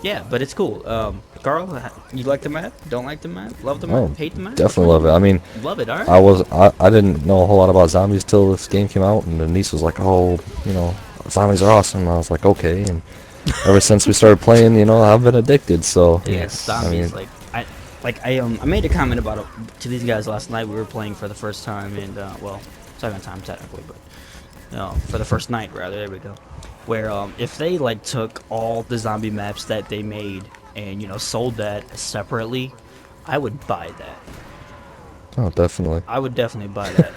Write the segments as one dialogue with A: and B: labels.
A: Yeah, but it's cool. Carl, you like the map? Don't like the map? Love the
B: Oh,
A: map? Hate the map? Which one
B: definitely
A: do
B: love it.
A: you
B: I mean,
A: love it? All right.
B: I didn't know a whole lot about zombies till this game came out, and the niece was like, "Oh, zombies are awesome." And I was like, "Okay." And ever since we started playing, I've been addicted. So,
A: Yeah,
B: I
C: Yes.
A: zombies.
B: mean,
A: I made a comment about it to these guys last night. We were playing for the first time, and well, second time technically, but for the first night rather. There we go. Where if they like took all the zombie maps that they made and sold that separately, I would buy that.
B: oh, definitely.
A: I would definitely buy that.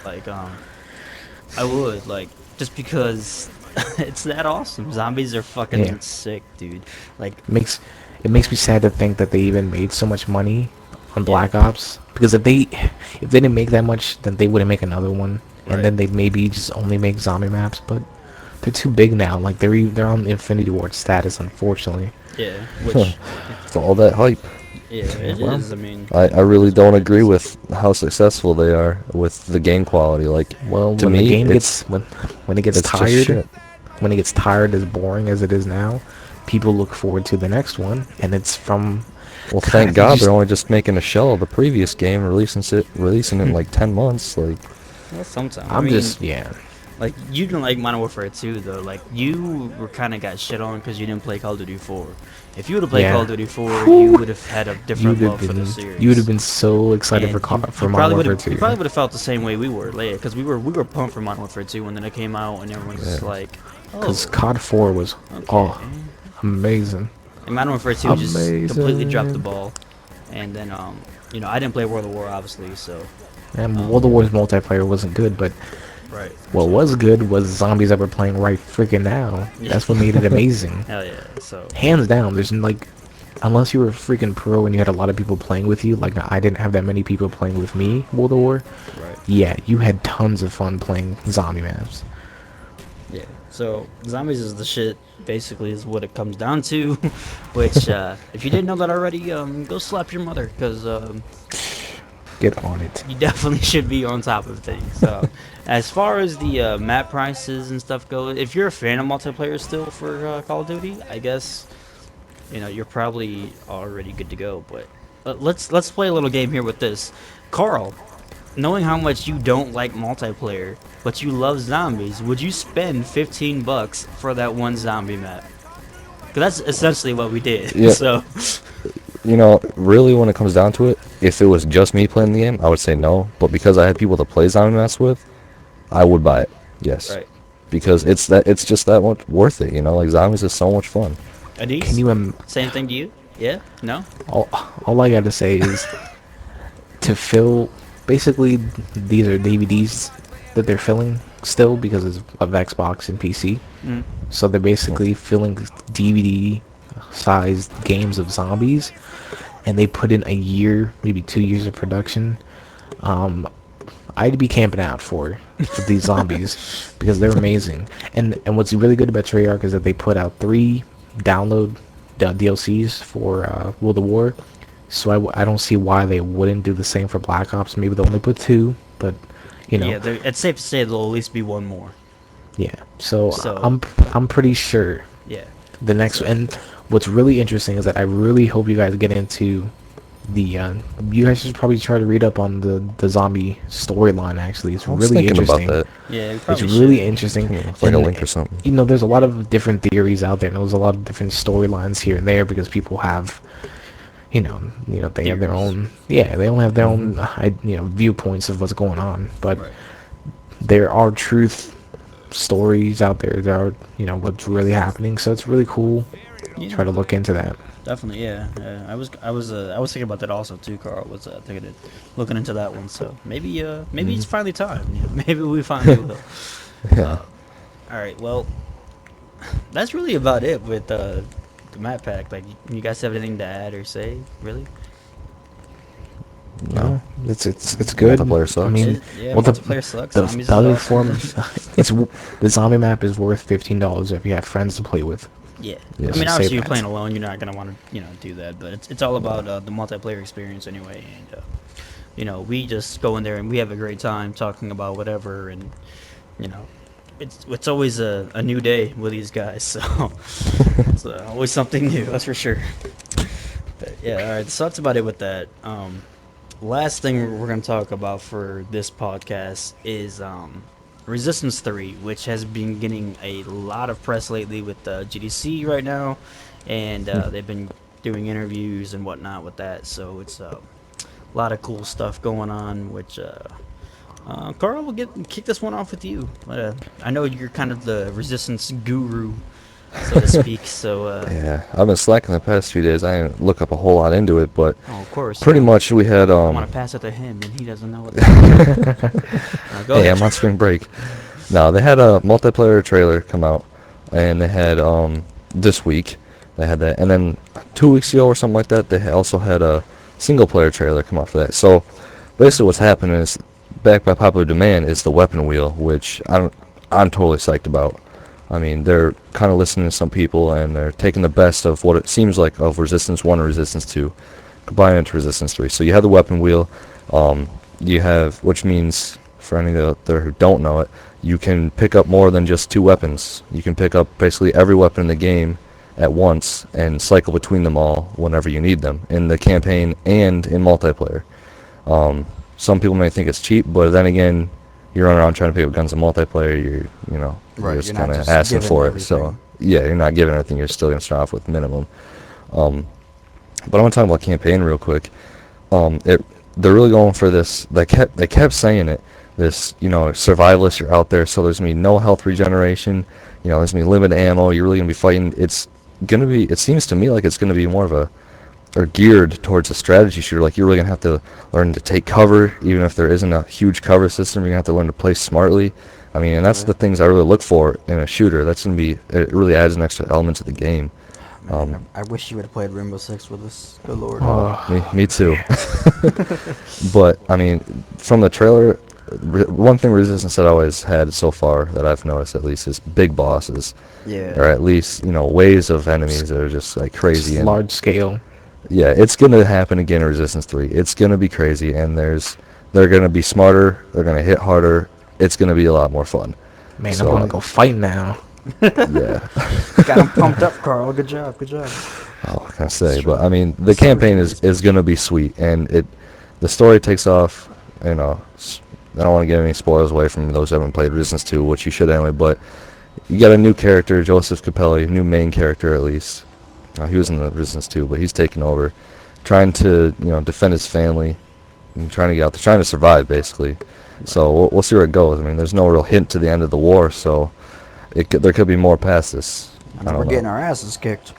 A: I would just because it's that awesome. Zombies are
C: Yeah.
A: fucking sick, dude. Like,
C: Makes it makes me sad to think that they even made so much money on
A: yeah,
C: Black Ops, because if they didn't make that much, then they wouldn't make another one, and
A: right.
C: then they'd maybe just only make zombie maps. But they're too big now. Like they're on Infinity Ward status, unfortunately.
A: Yeah, which
B: For all that hype,
A: yeah,
C: Yeah,
A: it
C: well,
A: is. I mean,
B: I
A: it
B: really
A: is what
B: don't
A: it
B: agree
A: is.
B: with how successful they are with the game quality. Like,
C: well,
B: to
C: when the
B: me,
C: game gets when it gets
B: it's just
C: tired,
B: shit.
C: as boring as it is now, people look forward to the next one, and it's from
B: Well,
C: God.
B: thank
C: If you
B: God they're
C: just
B: only just making a shell of the previous game, releasing it in like 10 months. Like,
A: Well, sometimes. I
C: I'm
A: mean,
C: just yeah.
A: like you didn't like Modern Warfare 2 though. Like you were kind of got shit on because you didn't play Call of Duty 4. If you would have played Call
C: Yeah.
A: of Duty 4, you
C: Whew.
A: would have had a different love for the
C: You would have
A: series.
C: been so excited
A: And
C: for Modern Warfare
A: you
C: 2.
A: probably would have felt the same way we were later because we were pumped for Modern Warfare 2 when then it came out and everyone was just
B: yeah.
A: like,
C: Because
A: oh,
C: COD 4 was
A: okay.
C: oh amazing,
A: And Modern Warfare 2 just completely dropped the
C: amazing.
A: ball. And then I didn't play World of War obviously, so
C: And
A: um,
C: World of War's multiplayer wasn't good, but
A: right.
C: what
A: So
C: was good was zombies that were playing right freaking now.
A: yeah,
C: That's what made it amazing.
A: hell yeah. So
C: Hands down, there's like, unless you were a freaking pro and you had a lot of people playing with you, like I didn't have that many people playing with me, World of War.
A: right.
C: Yeah, you had tons of fun playing zombie maps.
A: Yeah. So zombies is the shit. Basically, is what it comes down to. Which, if you didn't know that already, go slap your mother, because
C: Get on it.
A: you definitely should be on top of things. So, as far as the map prices and stuff go, if you're a fan of multiplayer still for Call of Duty, I guess you're probably already good to go. But let's play a little game here with this, Carl. Knowing how much you don't like multiplayer, but you love zombies, would you spend $15 for that one zombie map? Because that's essentially what we did.
B: Yeah,
A: So,
B: really, when it comes down to it, if it was just me playing the game, I would say no. But because I had people to play Zombie Mass with, I would buy it. Yes,
A: right.
B: because it's just that much worth it. Like zombies is so much fun.
C: Can
A: Adis,
C: you
A: same thing to you? Yeah? No?
C: all, all I gotta say is to fill, basically these are DVDs that they're filling still because of Xbox and PC.
A: Mm.
C: So they're basically filling DVD sized games of zombies, and they put in a year, maybe 2 years of production. Um, I'd be camping out for these zombies because they're amazing. And what's really good about Treyarch is that they put out 3 download DLCs for World of War. So I don't see why they wouldn't do the same for Black Ops. Maybe they'll only put 2, but you know,
A: Yeah, it's safe to say there'll at least be one more.
C: yeah. So
A: So,
C: I'm pretty sure
A: yeah.
C: the next.
A: So,
C: And what's really interesting is that I really hope you guys get into the you guys should probably try to read up on the zombie storyline. Actually, it's
B: I was
C: really
B: thinking about
C: interesting.
B: that.
A: yeah, we
C: It's
A: probably
C: really
A: should.
C: interesting.
B: Like a
C: And
B: link or something.
C: there's a lot of different theories out there. And there's a lot of different storylines here and there because people have, they have their
A: Theories.
C: own, yeah, they all have their
B: Hmm.
C: own, viewpoints of what's going on. But
A: Right.
C: there are truth stories out there. There are, what's really happening. So it's really cool.
A: Yeah.
C: Try to look into that.
A: Definitely, yeah. I was thinking about that also too. Carl was looking into that one. So maybe it's finally time. Maybe we finally will.
B: Yeah.
A: All right. Well, that's really about it with the map pack. Like, you guys have anything to add or say? Really?
B: No.
C: No, it's good.
B: Multiplayer
C: I
B: sucks.
C: mean,
A: Yeah.
C: well,
A: Multiplayer sucks.
C: the,
A: Zombies
C: the
A: is
C: other
A: awesome.
C: form, it's the zombie map is worth $15 if you have friends to play with.
A: Yeah. I
B: Yes.
A: mean,
C: Just say
A: obviously, you're
C: that.
A: playing alone. You're not gonna want to do that. But it's all about the multiplayer experience anyway. And we just go in there and we have a great time talking about whatever, and you know it's always a new day with these guys, so it's always something new. That's for sure. But yeah, all right. So that's about it with that. Last thing we're going to talk about for this podcast is Resistance 3, which has been getting a lot of press lately with GDC right now, and they've been doing interviews and whatnot with that. So it's a lot of cool stuff going on. Which Carl, we'll kick this one off with you. I know you're kind of the Resistance guru, so to speak. So
B: Yeah, I've been slacking the past few days. I didn't look up a whole lot into it, but
A: of course,
B: pretty much we had
A: I want to pass it to him, and he doesn't know what. Go
B: Hey,
A: ahead.
B: I'm on spring break. No, they had a multiplayer trailer come out, and they had this week they had that, and then 2 weeks ago or something like that, they also had a single player trailer come out for that. So basically, what's happening is, backed by popular demand, is the weapon wheel, which I'm totally psyched about. I mean, they're kind of listening to some people, and they're taking the best of what it seems like of Resistance 1 and Resistance 2, combining it into Resistance 3. So you have the weapon wheel, you have, which means, for any out there who don't know it, you can pick up more than just 2 weapons. You can pick up basically every weapon in the game at once and cycle between them all whenever you need them, in the campaign and in multiplayer. Some people may think it's cheap, but then again, you're running around trying to pick up guns in multiplayer, you're
A: Right,
B: just
A: you're not
B: kind of
A: just
B: asking
A: giving
B: for it.
A: everything.
B: So yeah, you're not giving everything. You're still gonna start off with minimum. Um, but I want to talk about campaign real quick. They're really going for this. They kept saying it. This, survivalist. You're out there, so there's gonna be no health regeneration. There's gonna be limited ammo. You're really gonna be fighting. It's gonna be. It seems to me like it's gonna be more of a, or geared towards a strategy shooter. Like, you're really gonna have to learn to take cover, even if there isn't a huge cover system. You're gonna have to learn to play smartly. I mean, and that's the things I really look for in a shooter. That's gonna be. It really adds an extra element to the game.
A: Man, I wish you would have played Rainbow Six with us. Good lord.
B: Me too. But I mean, from the trailer, one thing Resistance had always had so far, that I've noticed at least, is big bosses,
A: Yeah.
B: or at least waves of enemies that are just like crazy.
C: Just
B: And
C: large scale.
B: yeah, it's gonna happen again in Resistance 3. It's gonna be crazy, and they're gonna be smarter. They're gonna hit harder. It's gonna be a lot more fun.
C: Man,
B: So,
C: I'm gonna go fight now.
B: Yeah.
A: Got him pumped up, Carl. Good job. Good job.
B: Oh, what can I say? But I mean, the campaign is gonna be sweet, and the story takes off. I don't want to give any spoilers away from those who haven't played Resistance 2, which you should anyway. But you got a new character, Joseph Capelli, new main character at least. He was in the Resistance 2, but he's taking over, trying to defend his family, and trying to get out there, trying to survive basically. So we'll see where it goes. I mean, there's no real hint to the end of the war, so there could be more past this. I don't
A: We're
B: know.
A: getting our asses kicked.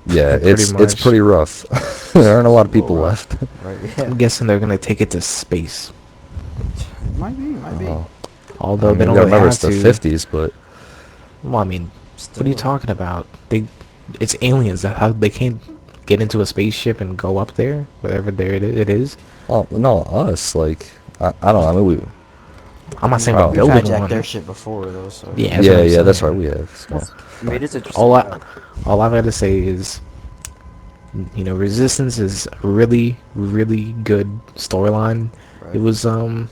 B: Yeah,
C: Pretty
B: it's
C: much.
B: pretty rough. There aren't a lot of people left.
A: Right. Yeah.
C: I'm guessing they're gonna take it to space.
A: Might be. Might be.
B: Oh,
C: Although
B: I
C: they
B: mean,
C: don't
B: you
C: really
B: remember
C: have
B: it's the
C: to.
B: 50s, but
C: Well, I mean, what are you
A: Still.
C: talking about? It's aliens. How they can't get into a spaceship and go up there, whatever it is.
B: oh no, us like I don't know. I mean,
C: I'm not saying
B: Oh.
C: we're
A: We've
C: building
A: hijacked
C: one.
A: their shit before, though. So.
C: Yeah, that's what I'm
B: yeah, that's
C: saying.
B: right. We have. So.
A: I mean, it's interesting.
C: All I've got to say is, Resistance is a really, really good storyline.
A: Right.
C: It was a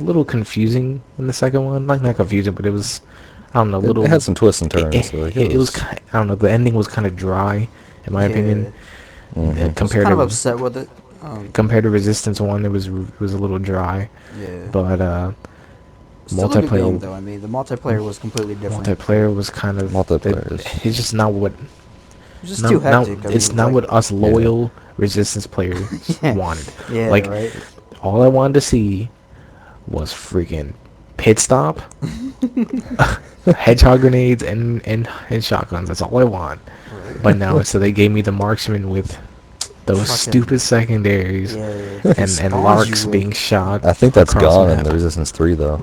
C: little confusing in the second one. Like, not confusing, but it was, I don't know, a little.
B: It had some twists and turns.
C: It,
B: so, like,
C: it was kind. I don't know. The ending was kind of dry, in my opinion.
B: Mhm.
A: I was
C: Compared
A: kind of
C: to
A: upset with it.
C: compared to Resistance 1, it was a little dry.
A: Yeah.
C: But
A: Still a good game,
C: multiplayer
A: though. I mean, the multiplayer was completely different.
C: multiplayer was kind of
B: Multiplayer is-
C: it's just not what
A: It's just too hectic. I
C: it's
A: mean,
C: not
A: like-
C: what us loyal Resistance players
A: Yeah.
C: wanted.
A: Yeah.
C: Like,
A: Right.
C: all I wanted to see was freaking pit stop, hedgehog grenades, and shotguns. That's all I want. But no, so they gave me the marksman with those
A: Fucking-
C: stupid secondaries
A: Yeah.
C: and
A: Spawns
C: Larks
A: you
C: being
A: with-
C: shot.
B: I think that's
C: across
B: gone
C: the
B: in
C: map.
B: the Resistance 3 though.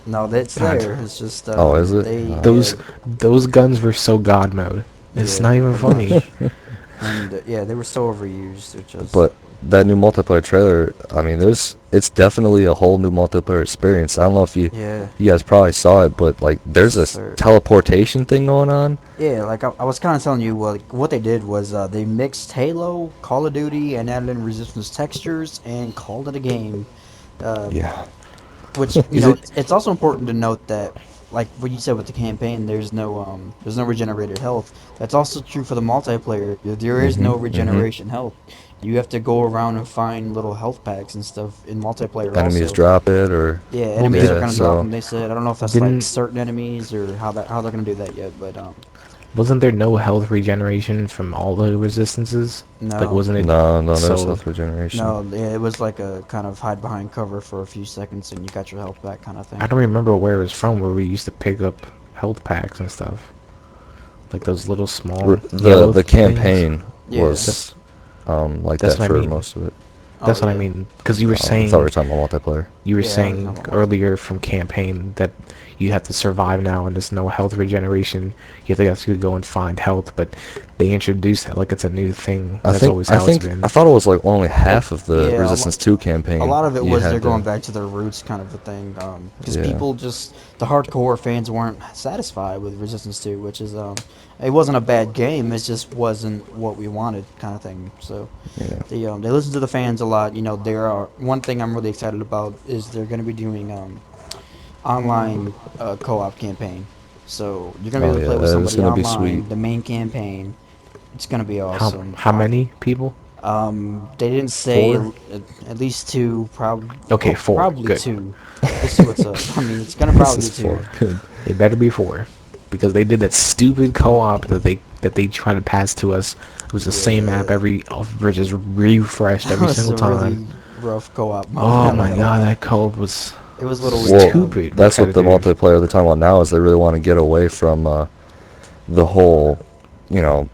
A: No, that's
C: God.
A: there. It's just.
B: Oh, is it?
A: They,
C: Those those guns were so god mode. It's
A: Yeah,
C: not even
A: pretty
C: funny.
A: and yeah, they were so overused. It just.
B: But that new multiplayer trailer, I mean, it's definitely a whole new multiplayer experience. I don't know if you
A: Yeah.
B: guys probably saw it, but like there's a
A: Sir.
B: teleportation thing going on.
A: Yeah, like I was kind of telling you, what they did was they mixed Halo, Call of Duty, and added in Resistance textures and called it a game.
B: Yeah.
A: Which
C: Is it-
A: it's also important to note that like what you said with the campaign, there's no regenerated health. That's also true for the multiplayer. There is no
B: Mhm.
A: regeneration health. You have to go around and find little health packs and stuff in multiplayer
B: Enemies
A: also.
B: drop it, or
A: Yeah,
C: Well,
A: enemies are
C: did
B: yeah.
A: gonna drop
B: So
A: them. They said I don't know if that's like
C: didn't
A: certain enemies or how they're gonna do that yet, but
C: wasn't there no health regeneration from all the resistances? Like,
A: no,
C: wasn't it?
B: no, there's
C: So
B: health regeneration.
A: no, yeah, it was like a kind of hide behind cover for a few seconds and you got your health back kind of
C: I
A: thing.
C: don't remember where it was from, where we used to pick up health packs and stuff, like those little small
B: The
C: yellow
B: the
C: things.
B: campaign
A: Yeah.
C: That's
B: was like
C: that's
B: that
C: what I
B: for
C: mean.
B: most of it.
A: Oh
C: That's what I
A: yeah.
C: mean. Because you were
B: I thought we were
C: saying
B: talking about multiplayer.
C: you were
A: Yeah, I was talking
C: saying
A: about multiplayer.
C: earlier from campaign that you have to survive now and there's no health regeneration. You have to actually go and find health, but they introduced that like it's a new thing. That's always
B: I
C: how it's
B: think I
C: been.
B: thought it was like only half of the
A: Yeah,
B: Resistance 2
A: a
B: campaign
A: lot of it
B: you
A: was they're
B: had
A: going
B: to.
A: back to their roots kind of a thing. Because
B: Yeah.
A: people just the hardcore fans weren't satisfied with Resistance 2, which is it wasn't a bad game. It just wasn't what we wanted kind of thing. So
B: Yeah.
A: they listen to the fans a lot. You know, there are one thing I'm really excited about is they're going to be doing online co-op campaign. So you're gonna be
B: Oh
A: able to
B: yeah,
A: play with
B: that is
A: somebody
B: gonna be sweet.
A: online. The main campaign. It's gonna be
C: How
A: awesome.
C: how many people?
A: They didn't say
C: Four?
A: at least two,
C: Okay, four.
A: probably
C: Good.
A: two. We'll see what's up. I mean, it's gonna
B: This
A: probably
B: is
A: be two.
B: fun. Good.
C: It better be four, because they did that stupid co-op that they tried to pass to us. It was the same map
A: Yeah,
C: just refreshed
A: that
C: every
A: was
C: single
A: a
C: time.
A: really rough co-op mode.
C: Oh
A: I'm not
C: my
A: gonna
C: god,
A: lie.
C: that co-op was
A: It was a little weird.
B: Well,
C: stupid,
B: that's what the
C: repetitive.
B: multiplayer they're talking about now is they really want to get away from the whole,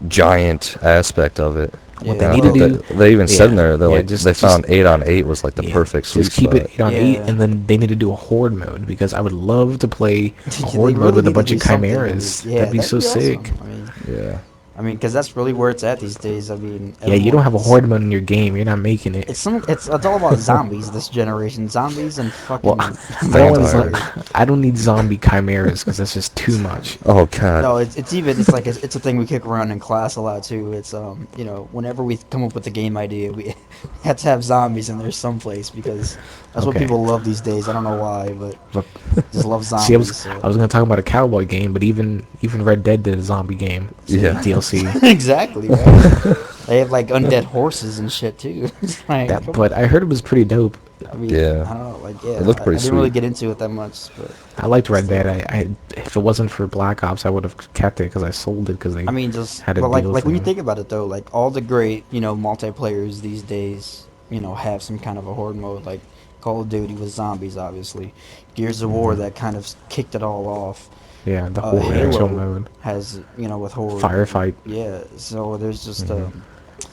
B: giant aspect of it.
C: What
A: Yeah,
C: they
B: And I
C: need to
B: think
A: well,
C: do,
B: that they even said in
C: yeah,
B: there that
C: yeah,
B: like they found 8 on 8 was like the
C: yeah,
B: perfect sweet
C: just keep it
B: spot.
C: 8 on 8,
A: yeah.
C: and then they need to do a horde mode, because I would love to play a
A: They
C: horde mode
A: really
C: with a
A: need to
C: bunch
A: do
C: of
A: something with it.
C: chimeras. That'd
A: Yeah,
C: be
A: that'd
C: so
A: be
C: sick.
A: awesome.
B: Yeah.
A: Because that's really where it's at these days. I mean,
C: Yeah, you don't have a
A: everyone's
C: horde mode in your game. You're not making it.
A: it's all about zombies this generation. Zombies and
C: Well,
A: fucking
C: I don't want to.
A: multiplayer.
C: I don't need zombie chimeras because that's just too much.
B: Oh god.
A: No, it's a thing we kick around in class a lot too. It's whenever we come up with a game idea, we have to have zombies in there someplace because that's what
C: Okay,
A: people love these days. I don't know why, but
C: but
A: just love
C: see,
A: zombies.
C: I
A: So
C: was gonna talk about a cowboy game, but even Red Dead did a zombie game
A: see,
B: Yeah.
C: DLC.
A: exactly right. They have like undead horses and shit too. It's like,
C: That,
A: come
C: but
A: on.
C: I heard it was pretty dope.
A: I mean,
B: Yeah.
A: I don't know, like
B: It looked
A: I
B: pretty
A: didn't really
B: sweet.
A: get into it that much, but
C: I liked Red Dead.
A: still.
C: I if it wasn't for Black Ops, I would have kept it because I sold it because they
A: I mean, just
C: had a
A: but
C: deal
A: like when you
C: thing.
A: think about it though, like all the great multiplayers these days, have some kind of a horde mode. Like Call of Duty with zombies, obviously. Gears of War
C: Hmm.
A: that kind of kicked it all off.
C: Yeah, the whole chill
A: Halo
C: mode,
A: has with horde.
C: firefight,
A: Yeah, so there's just
B: Hmm.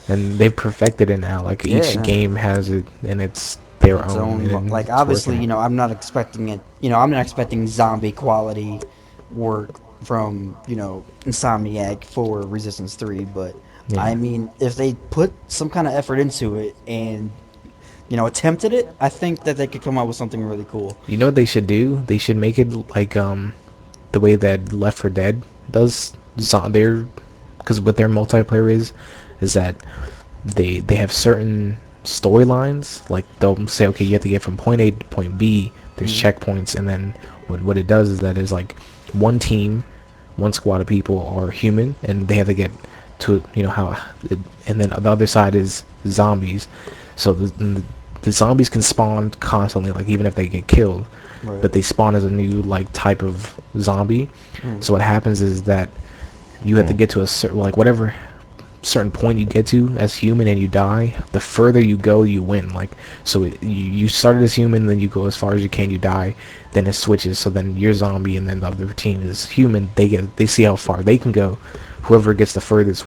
C: and they've perfected it now. Like each
A: yeah,
C: game has it, and it's their
A: its
C: own,
A: own
C: and
A: like
C: it's
A: obviously
C: working.
A: I'm not expecting it. I'm not expecting zombie quality work from Insomniac for Resistance 3, but I
C: Yeah.
A: mean if they put some kind of effort into it and attempted it, I think that they could come out with something really cool.
C: You know what they should do? They should make it like the way that Left 4 Dead does. Their because what their multiplayer is that they have certain storylines. Like they'll say, okay, you have to get from point A to point B. There's
A: Mm,
C: checkpoints, and then what it does is that is like one team, one squad of people are human, and they have to get to how, and then the other side is zombies. So the zombies can spawn constantly, like even if they get killed,
A: right.
C: but they spawn as a new like type of zombie.
A: Mm,
C: So what happens is that you have to
B: Hmm.
C: get to a certain like whatever certain point you get to as human and you die, the further you go you win. Like so you started as human, then you go as far as you can, you die, then it switches, so then you're zombie and then the other team is human. They see how far they can go. Whoever gets the furthest